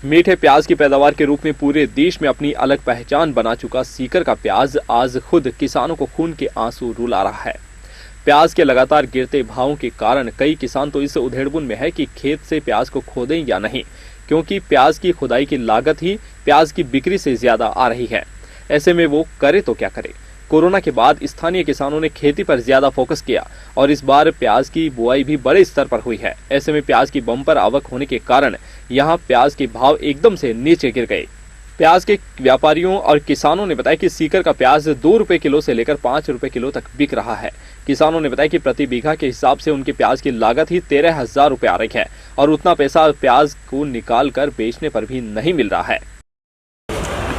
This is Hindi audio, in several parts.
मीठे प्याज की पैदावार के रूप में पूरे देश में अपनी अलग पहचान बना चुका सीकर का प्याज आज खुद किसानों को खून के आंसू रुला रहा है। प्याज के लगातार गिरते भावों के कारण कई किसान तो इस उधेड़बुन में है कि खेत से प्याज को खोदें या नहीं, क्योंकि प्याज की खुदाई की लागत ही प्याज की बिक्री से ज्यादा आ रही है। ऐसे में वो करे तो क्या करे। कोरोना के बाद स्थानीय किसानों ने खेती पर ज्यादा फोकस किया और इस बार प्याज की बुआई भी बड़े स्तर पर हुई है। ऐसे में प्याज की बम्पर आवक होने के कारण यहाँ प्याज के भाव एकदम से नीचे गिर गए। प्याज के व्यापारियों और किसानों ने बताया कि सीकर का प्याज 2 रुपए किलो से लेकर 5 रुपए किलो तक बिक रहा है। किसानों ने बताया कि प्रति बीघा के हिसाब से उनके प्याज की लागत ही 13,000 रुपए आ रही है और उतना पैसा प्याज को निकाल कर बेचने पर भी नहीं मिल रहा है।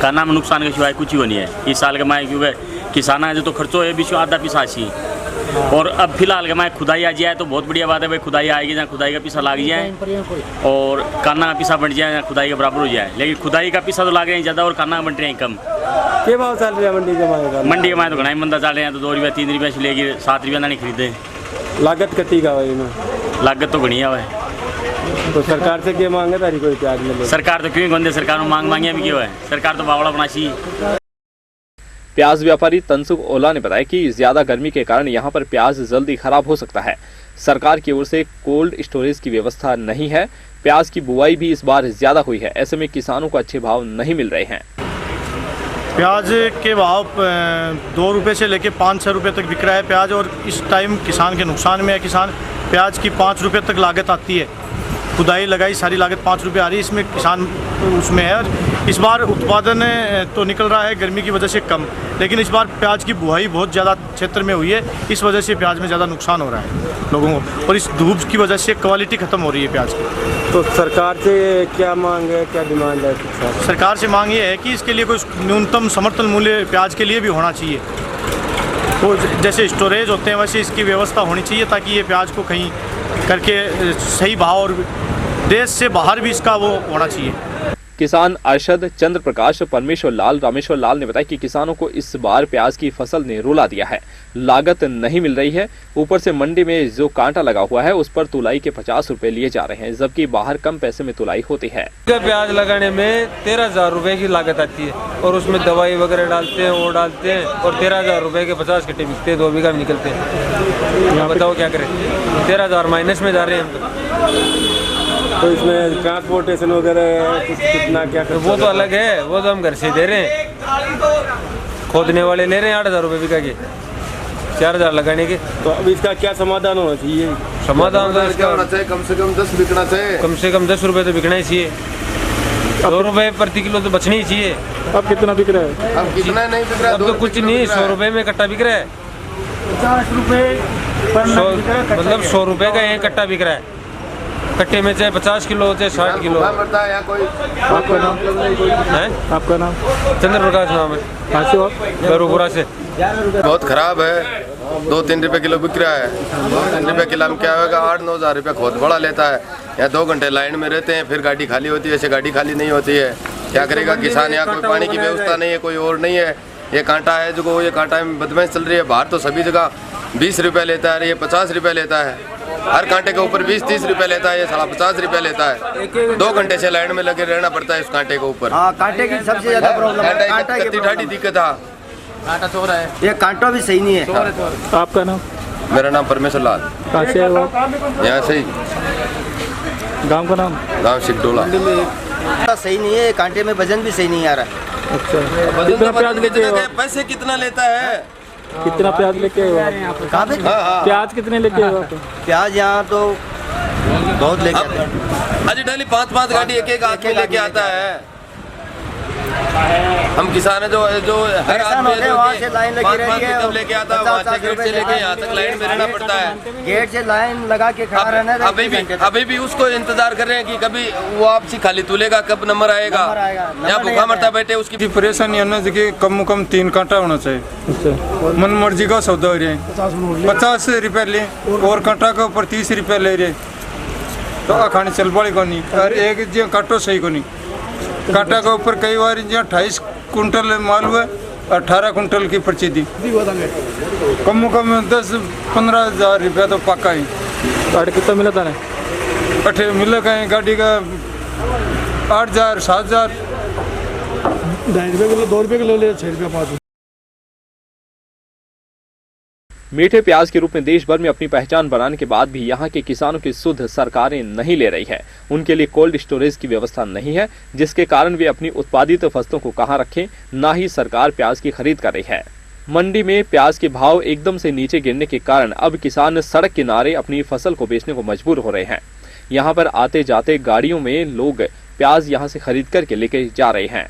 करना में नुकसान के सिवाय कुछ ही नहीं है। इस साल के मैं क्योंकि किसान है जो तो खर्चो है बीच आधा पैसा अच्छी, और अब फिलहाल के मैं खुदाई आ जाए तो बहुत बढ़िया बात है भाई। खुदाई आएगी जहाँ खुदाई का पैसा लग जाए और काना का पैसा बढ़ जाए, खुदाई के बराबर हो जाए। लेकिन खुदाई का पैसा तो लग रहे हैं ज़्यादा और काना का बन रहे हैं कम। क्या भाव चल रहा है मंडी के माए? तो घना ही मंदा चल रहे हैं, तो 2 रुपये 3 रुपये से लेकर 7 रुपये नहीं खरीदे। लागत कती का भाई में? लागत तो घनी है। तो सरकार से क्या मांगे तारी कोई प्याज मिले? सरकार तो क्यों गंदे, सरकार में मांगिया भी क्यों है? सरकार तो बावड़ा बना चाहिए। प्याज व्यापारी तनसुख ओला ने बताया कि ज्यादा गर्मी के कारण यहाँ पर प्याज जल्दी खराब हो सकता है। सरकार की ओर से कोल्ड स्टोरेज की व्यवस्था नहीं है। प्याज की बुआई भी इस बार ज्यादा हुई है। ऐसे में किसानों को अच्छे भाव नहीं मिल रहे हैं। प्याज के भाव 2 रुपये से लेके 5-6 रुपये तक बिक रहा है प्याज, और इस टाइम किसान के नुकसान में है। किसान प्याज की 5 रुपये तक लागत आती है, खुदाई लगाई सारी लागत 5 रुपये आ रही है, इसमें किसान उसमें है। और इस बार उत्पादन तो निकल रहा है गर्मी की वजह से कम, लेकिन इस बार प्याज की बुआई बहुत ज़्यादा क्षेत्र में हुई है, इस वजह से प्याज में ज़्यादा नुकसान हो रहा है लोगों को, और इस धूप की वजह से क्वालिटी ख़त्म हो रही है प्याज की। तो सरकार से क्या मांग है, क्या डिमांड है? सरकार से मांग ये है कि इसके लिए कोई न्यूनतम समर्थन मूल्य प्याज के लिए भी होना चाहिए। वो जैसे स्टोरेज होते हैं वैसे इसकी व्यवस्था होनी चाहिए, ताकि ये प्याज को कहीं करके सही भाव और देश से बाहर भी इसका वो होना चाहिए। किसान अरशद चंद्र प्रकाश परमेश्वर लाल रामेश्वर लाल ने बताया कि किसानों को इस बार प्याज की फसल ने रुला दिया है। लागत नहीं मिल रही है, ऊपर से मंडी में जो कांटा लगा हुआ है उस पर तुलाई के 50 रुपए लिए जा रहे हैं, जबकि बाहर कम पैसे में तुलाई होती है। प्याज लगाने में 13,000 रुपए की लागत आती है, और उसमें दवाई वगैरह डालते हैं, वो डालते हैं, और 13,000 रुपए के 50 कट्टे बिकते हैं, 2 बीघा में निकलते हैं। बताओ क्या करें? 13,000 माइनस में जा रहे हैं हम। तो इसमें ट्रांसपोर्टेशन वगैरह कितना क्या? वो तो अलग है, वो तो हम घर से दे रहे हैं। खोदने वाले ले रहे हैं 8,000 रुपये बीघा के, 4,000 लगाने के। तो अब इसका क्या समाधान होना चाहिए? समाधान तो इसका होना चाहिए कम से कम 10 बिकना चाहिए, कम से कम 10 रुपये तो बिकना ही चाहिए। 2 रुपये प्रति किलो तो बचने ही चाहिए। अब कितना बिक रहा है? अब कितना नहीं बिक रहा है, अब तो कुछ नहीं, 100 रुपये में कट्टा बिक रहा है। 50 रुपये मतलब 100 रुपये का एक कट्टा बिक रहा है। कट्टे में चाहे 50 किलो चाहे 60 किलो। आपका नाम है? आपका नाम? चंद्र प्रकाश नाम है। कहाँ से हो? बेरूपुरा से। बहुत खराब है, 2-3 रुपये किलो बिक रहा है। 2-3 रुपये किलो में क्या होगा? 8-9 हज़ार रुपये खोद बड़ा लेता है। यहाँ 2 घंटे लाइन में रहते हैं, फिर गाड़ी खाली होती है, ऐसे गाड़ी खाली नहीं होती है। क्या करेगा किसान? यहाँ कोई पानी की व्यवस्था नहीं है, कोई और नहीं है। ये कांटा है जो ये कांटा में बदमाश चल रही है। बाहर तो सभी जगह 20 रुपये लेता है, ये 50 रुपये लेता है। हर कांटे के ऊपर 20-30 रुपये लेता है, ये 50 रुपये लेता है। 2 घंटे से लाइन में लगे रहना पड़ता है इस कांटे के ऊपर। कांटे की सबसे ज्यादा प्रॉब्लम है, कांटे की ढाडी दिक्कत है। कांटा चोर है, ये कांटा भी सही नहीं है। आपका नाम? मेरा नाम परमेश्वर लाल। कहाँ से है वो? यहाँ से ही। गाँव का नाम? गाँव सिकडोला। सही नहीं है, कांटे में वजन भी सही नहीं आ रहा है। अच्छा, कितना प्याज लेते हो? पैसे कितना लेता है? कितना प्याज लेके आए हो? प्याज कितने लेके आए हो? प्याज यहाँ तो बहुत लेके आते हैं। आज डेली 5-5 गाड़ी एक आदमी लेके आता है। हम किसान है जो हर आदमी वहाँ से लाइन लगी रहती है, जब लेके आता है वहाँ से गेट से लेके यहाँ तक लाइन में रहना पड़ता है। गेट से लाइन लगा के खड़ा रहना है। अभी भी उसको इंतजार कर रहे हैं कि कभी वो आपसी खाली तुलेगा, कब नंबर आएगा। यहाँ भूखा मरता बैठे, उसकी परेशानी है ना। देखिए कम कम 3 कांटा होना चाहिए। मन मर्जी का सौदा हो रहा है, 50 रुपये ले, और कांटा के ऊपर 30 रुपये ले रहे, तो अखाने चल पड़े को नहीं। और एक जो काटो सही को नहीं, कांटा के ऊपर कई बार जो 28 कुंटल माल हुआ, 18 कुंटल की पर्ची दी। कम कम 10-15 हज़ार रुपया तो पक्का ही। कितना मिला था? मिला कहीं गाड़ी का 8,000 7,000। 2.5 रुपये किलो 2 रुपये किलो ले 6 रुपये 5 रुपये। मीठे प्याज के रूप में देश भर में अपनी पहचान बनाने के बाद भी यहाँ के किसानों की सुध सरकारें नहीं ले रही है। उनके लिए कोल्ड स्टोरेज की व्यवस्था नहीं है, जिसके कारण वे अपनी उत्पादित फसलों को कहाँ रखें, ना ही सरकार प्याज की खरीद कर रही है। मंडी में प्याज के भाव एकदम से नीचे गिरने के कारण अब किसान सड़क किनारे अपनी फसल को बेचने को मजबूर हो रहे हैं। यहाँ पर आते जाते गाड़ियों में लोग प्याज यहाँ से खरीद करके लेके जा रहे हैं।